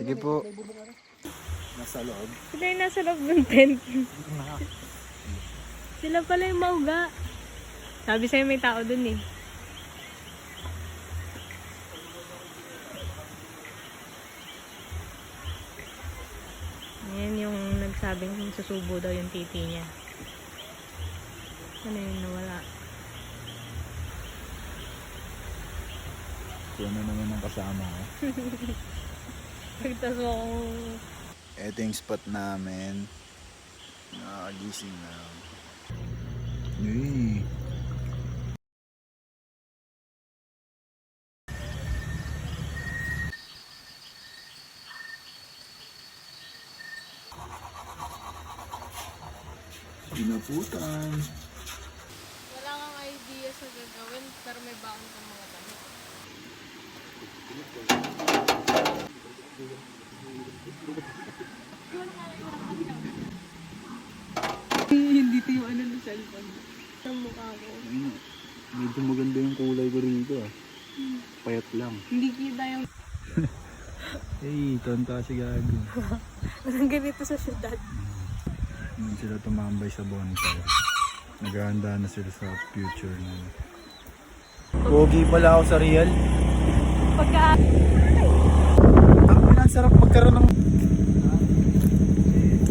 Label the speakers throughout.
Speaker 1: Sige po. Nasa loob.
Speaker 2: Sila yung nasa loob ng tent. Sila pala yung mauga. Sabi sa'yo may tao dun eh. Ayan yung nagsabing susubo daw yung titi niya. Ano yun nawala?
Speaker 1: Ito na naman ang kasama ko.
Speaker 2: Pagtas mo akong...
Speaker 1: Ito yung spot namin. Nakagising na. Hey. Pinaputan.
Speaker 2: Wala kang idea sa gagawin, pero may baon kang mga damit. Hindi ito yung ano ng cellphone. Sa mukha ko.
Speaker 1: Ayun, medyo maganda yung kulay ko rito ah. Payat lang.
Speaker 2: Hindi kita yung...
Speaker 1: Hey, tonta si Gago.
Speaker 2: Walang ganito sa syudad.
Speaker 1: Hindi sila tumambay sa bonfire. Naghahanda na sila sa future na. Pogi pala ako sa real.
Speaker 2: Pagka...
Speaker 1: Ang sarap magkaroon ng...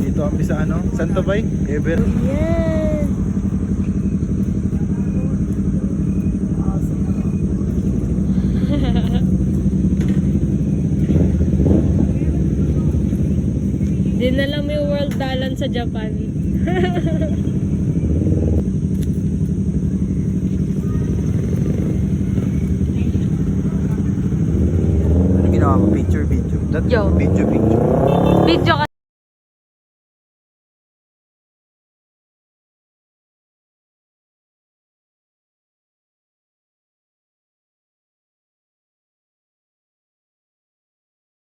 Speaker 1: Dito kami sa ano? Santo Bay? Ever?
Speaker 2: Yes! Dinala mo yung World Dalan sa Japan.
Speaker 1: Ano ginawa mo? Picture, video?
Speaker 2: Yo.
Speaker 1: Video.
Speaker 2: Video ka.